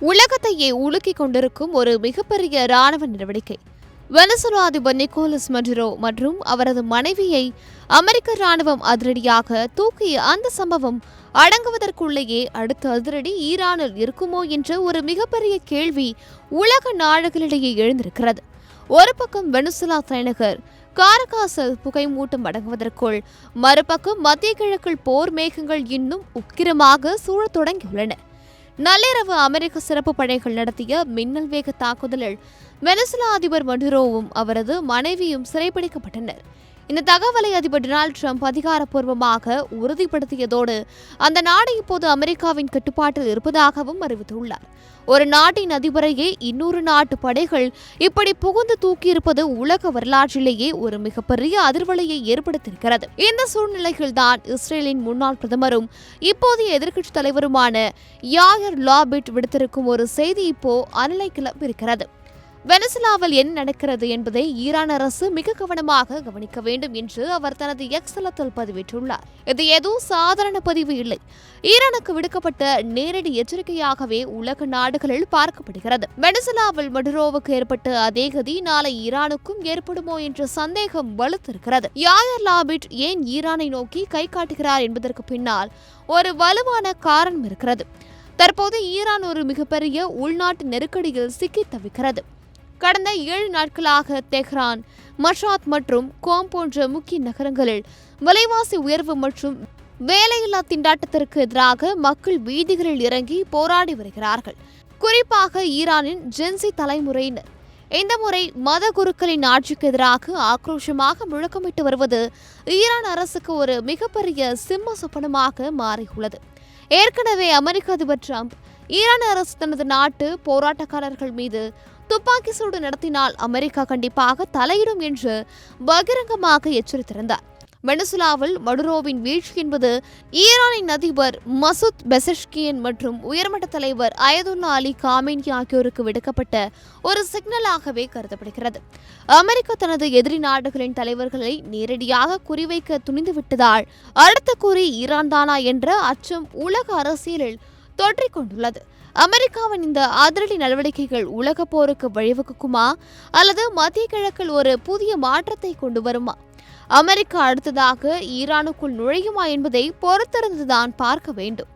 உலகத்தையே உலுக்கிக் கொண்டிருக்கும் ஒரு மிகப்பெரிய ராணுவ நடவடிக்கை. வெனிசுலா அதிபர் நிக்கோலஸ் மடுரோ மற்றும் அவரது மனைவியை அமெரிக்க ராணுவம் அதிரடியாக தூக்கிய அந்த சம்பவம் அடங்குவதற்குள்ளேயே அடுத்த அதிரடி ஈரானில் இருக்குமோ என்ற ஒரு மிகப்பெரிய கேள்வி உலக நாடுகளிடையே எழுந்திருக்கிறது. ஒரு பக்கம் வெனிசுலா தலைநகர் காரகாசில் புகைமூட்டம் அடங்குவதற்குள், மறுபக்கம் மத்திய கிழக்கில் போர் மேகங்கள் இன்னும் உக்கிரமாக சூழத் தொடங்கியுள்ளன. நள்ளிரவு அமெரிக்க சிறப்பு படைகள் நடத்திய மின்னல் வேக தாக்குதலில் வெனிசுலா அதிபர் மடுரோவும் அவரது மனைவியும் சிறைப்பிடிக்கப்பட்டனர். இந்த தகவலை அதிபர் டொனால்டு டிரம்ப் அதிகாரப்பூர்வமாக உறுதிப்படுத்தியதோடு அந்த நாடு இப்போது அமெரிக்காவின் கட்டுப்பாட்டில் இருப்பதாகவும் அறிவித்துள்ளார். ஒரு நாட்டின் அதிபரையே இன்னொரு நாட்டு படைகள் இப்படி புகுந்து தூக்கியிருப்பது உலக வரலாற்றிலேயே ஒரு மிகப்பெரிய அதிர்வலையை ஏற்படுத்தியிருக்கிறது. இந்த சூழ்நிலையில்தான் இஸ்ரேலின் முன்னாள் பிரதமரும் இப்போதைய எதிர்க்கட்சித் தலைவருமான யாயர் லாபிட் விடுத்திருக்கும் ஒரு செய்தி இப்போ அனலை கிளப்பியிருக்கிறது. வெனிசுலாவில் என்ன நடக்கிறது என்பதை ஈரான் அரசு மிக கவனமாக கவனிக்க வேண்டும் என்று அவர் தனது எக்ஸ் தளத்தில் பதிவிட்டுள்ளார். இது எதுவும் சாதாரண பதிவு இல்லை. ஈரானுக்கு விடுக்கப்பட்ட நேரடி எச்சரிக்கையாகவே உலக நாடுகளில் பார்க்கப்படுகிறது. வெனிசுலாவில் மடுரோவுக்கு ஏற்பட்ட அதே கதி நாளை ஈரானுக்கும் ஏற்படுமோ என்ற சந்தேகம் வலுத்திருக்கிறது. யாயர் லாபிட் ஏன் ஈரானை நோக்கி கை காட்டுகிறார் என்பதற்கு பின்னால் ஒரு வலுவான காரணம் இருக்கிறது. தற்போது ஈரான் ஒரு மிகப்பெரிய உள்நாட்டு நெருக்கடியில் சிக்கி தவிக்கிறது. கடந்த 7 நாட்களாக தெஹ்ரான், மஷாத் மற்றும் கோம் போன்ற முக்கிய நகரங்களில் விலைவாசி உயர்வு மற்றும் வேலையில்லா திண்டாட்டத்திற்கு எதிராக மக்கள் வீதிகளில் இறங்கி போராடி வருகிறார்கள். குறிப்பாக ஈரானின் ஜென்சி தலைமுறையினர் இந்த முறை மத குருக்களின் ஆட்சிக்கு எதிராக ஆக்ரோஷமாக முழக்கமிட்டு வருவது ஈரான் அரசுக்கு ஒரு மிகப்பெரிய சிம்ம சொப்பனமாக மாறியுள்ளது. ஏற்கனவே அமெரிக்க அதிபர் டிரம்ப் ஈரான் அரசு தனது நாட்டு போராட்டக்காரர்கள் மீது துப்பாக்கி சூடு நடத்தினால் அமெரிக்கா கண்டிப்பாக தலையிடும் என்று பகிரங்கமாக எச்சரித்திருந்தார். வெனிசுலாவில் மடுரோவின் வீழ்ச்சி என்பது ஈரானின் அதிபர் மசூத் பெசஷ்கியன் மற்றும் உயர்மட்ட தலைவர் அயதுல்லா அலி காமேனி ஆகியோருக்கு விடுக்கப்பட்ட ஒரு சிக்னலாகவே கருதப்படுகிறது. அமெரிக்கா தனது எதிரி நாடுகளின் தலைவர்களை நேரடியாக குறிவைக்க துணிந்துவிட்டதால் அடுத்த குறி ஈரான் தானா என்ற அச்சம் உலக அரசியலில் தொற்றிக் கொண்டுள்ளது. அமெரிக்காவின் இந்த அதிரடி நடவடிக்கைகள் உலக போருக்கு வழிவகுக்குமா அல்லது மத்திய கிழக்கில் ஒரு புதிய மாற்றத்தை கொண்டு வருமா? அமெரிக்கா அடுத்ததாக ஈரானுக்குள் நுழையுமா என்பதை பொறுத்திருந்துதான் பார்க்க வேண்டும்.